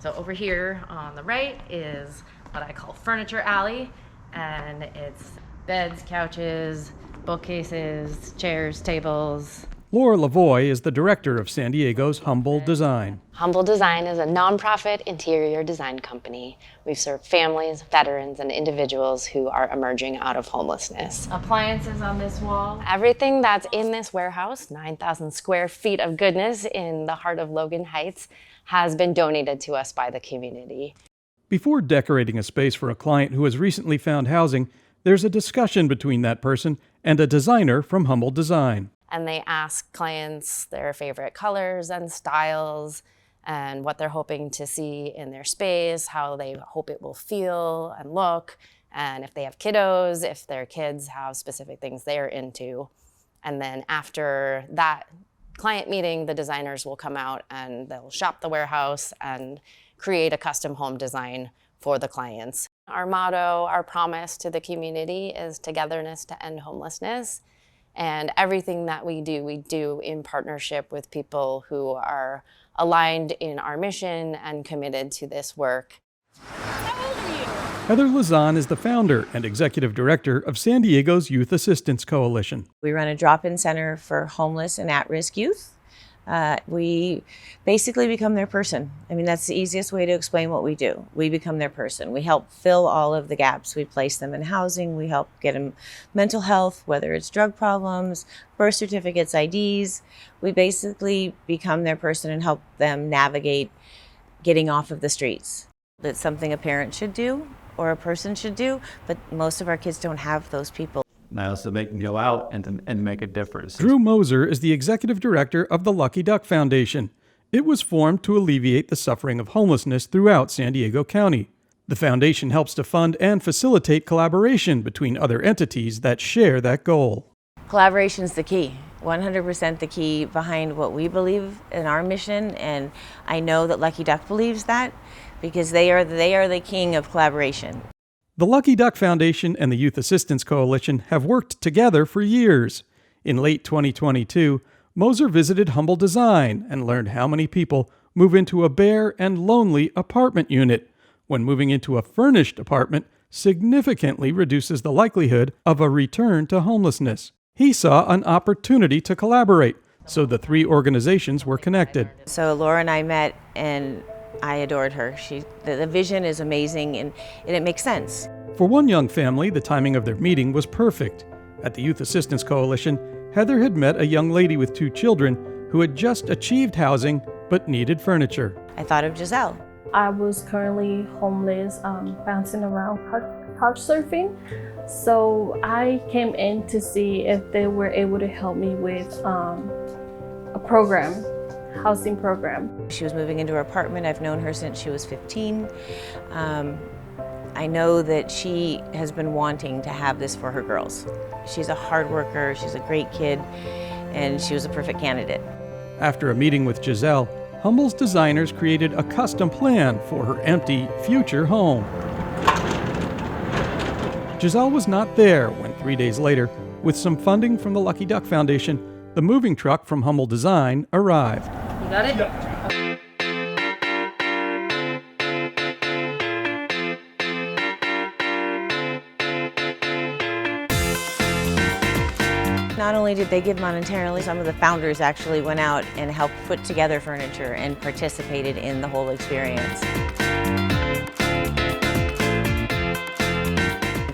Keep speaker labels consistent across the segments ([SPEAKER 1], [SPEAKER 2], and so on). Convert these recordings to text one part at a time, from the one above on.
[SPEAKER 1] So over here on the right is what I call Furniture Alley, and it's beds, couches, bookcases, chairs, tables.
[SPEAKER 2] Laura Lavoie is the director of San Diego's Humble Design.
[SPEAKER 3] Humble Design is a nonprofit interior design company. We've served families, veterans, and individuals who are emerging out of homelessness.
[SPEAKER 1] Appliances on this wall.
[SPEAKER 3] Everything that's in this warehouse, 9,000 square feet of goodness in the heart of Logan Heights, has been donated to us by the community.
[SPEAKER 2] Before decorating a space for a client who has recently found housing, there's a discussion between that person and a designer from Humble Design.
[SPEAKER 3] And they ask clients their favorite colors and styles and what they're hoping to see in their space, how they hope it will feel and look, and if they have kiddos, if their kids have specific things they're into. And then after that client meeting, the designers will come out and they'll shop the warehouse and create a custom home design for the clients. Our motto, our promise to the community is togetherness to end homelessness. And everything that we do in partnership with people who are aligned in our mission and committed to this work.
[SPEAKER 2] Heather Lazan is the founder and executive director of San Diego's Youth Assistance Coalition.
[SPEAKER 4] We run a drop-in center for homeless and at-risk youth. We basically become their person. I mean, that's the easiest way to explain what we do. We become their person. We help fill all of the gaps. We place them in housing. We help get them mental health, whether it's drug problems, birth certificates, IDs. We basically become their person and help them navigate getting off of the streets. That's something a parent should do or a person should do, but most of our kids don't have those people.
[SPEAKER 5] Now, so they can go out and make a difference.
[SPEAKER 2] Drew Moser is the executive director of the Lucky Duck Foundation. It was formed to alleviate the suffering of homelessness throughout San Diego County. The foundation helps to fund and facilitate collaboration between other entities that share that goal.
[SPEAKER 4] Collaboration's the key, 100% the key behind what we believe in our mission, and I know that Lucky Duck believes that because they are the king of collaboration.
[SPEAKER 2] The Lucky Duck Foundation and the Youth Assistance Coalition have worked together for years. In late 2022, Moser visited Humble Design and learned how many people move into a bare and lonely apartment unit, when moving into a furnished apartment significantly reduces the likelihood of a return to homelessness. He saw an opportunity to collaborate, so the three organizations were connected.
[SPEAKER 4] So Laura and I met, and I adored her. The vision is amazing, and it makes sense.
[SPEAKER 2] For one young family, the timing of their meeting was perfect. At the Youth Assistance Coalition, Heather had met a young lady with 2 children who had just achieved housing but needed furniture.
[SPEAKER 4] I thought of Giselle.
[SPEAKER 6] I was currently homeless, bouncing around couch surfing. So I came in to see if they were able to help me with a program. Housing program. She
[SPEAKER 4] was moving into her apartment. I've known her since she was 15. I know that she has been wanting to have this for her girls. She's a hard worker, she's a great kid, and she was a perfect candidate.
[SPEAKER 2] After a meeting with Giselle, Humble's designers created a custom plan for her empty future home. Giselle was not there when 3 days later, with some funding from the Lucky Duck Foundation, the moving truck from Humble Design arrived.
[SPEAKER 1] You got it?
[SPEAKER 4] Not only did they give monetarily, some of the founders actually went out and helped put together furniture and participated in the whole experience.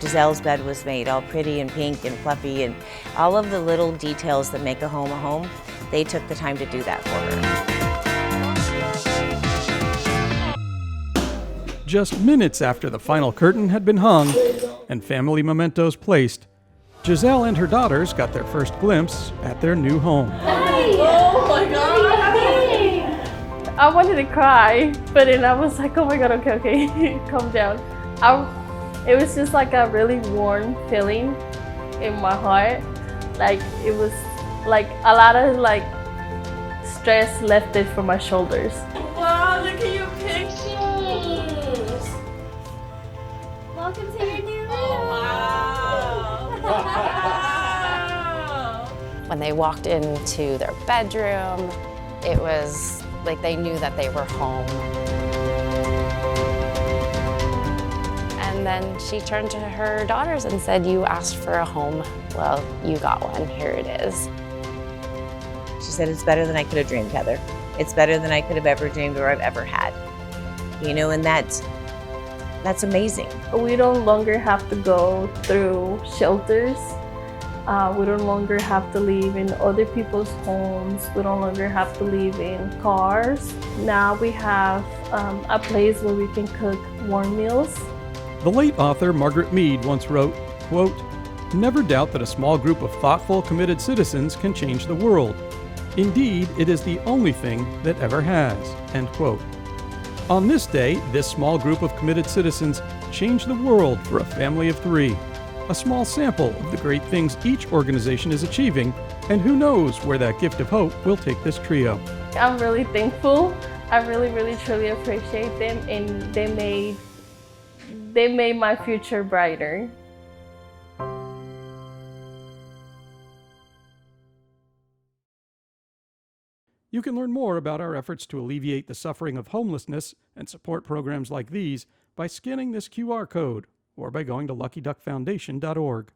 [SPEAKER 4] Giselle's bed was made all pretty and pink and fluffy, and all of the little details that make a home, they took the time to do that for her.
[SPEAKER 2] Just minutes after the final curtain had been hung and family mementos placed, Giselle and her daughters got their first glimpse at their new home.
[SPEAKER 6] Hey! Oh my God! I wanted to cry, but then I was like, oh my God, okay, calm down. It was just like a really warm feeling in my heart. Like it was like a lot of like stress lifted from my shoulders.
[SPEAKER 7] Wow, look at your pictures.
[SPEAKER 8] Welcome to your new room.
[SPEAKER 7] Oh, wow.
[SPEAKER 3] When they walked into their bedroom, it was like they knew that they were home. And she turned to her daughters and said, "You asked for a home. Well, you got one. Here it is."
[SPEAKER 4] She said, "It's better than I could have dreamed, Heather. It's better than I could have ever dreamed or I've ever had." You know, and that's amazing.
[SPEAKER 6] We no longer have to go through shelters. We no longer have to live in other people's homes. We no longer have to live in cars. Now we have a place where we can cook warm meals.
[SPEAKER 2] The late author Margaret Mead once wrote, quote, "Never doubt that a small group of thoughtful, committed citizens can change the world. Indeed, it is the only thing that ever has," end quote. On this day, this small group of committed citizens changed the world for a family of 3. A small sample of the great things each organization is achieving, and who knows where that gift of hope will take this trio.
[SPEAKER 6] I'm really thankful. I really, really, truly appreciate them, and they made my future brighter.
[SPEAKER 2] You can learn more about our efforts to alleviate the suffering of homelessness and support programs like these by scanning this QR code or by going to LuckyDuckFoundation.org.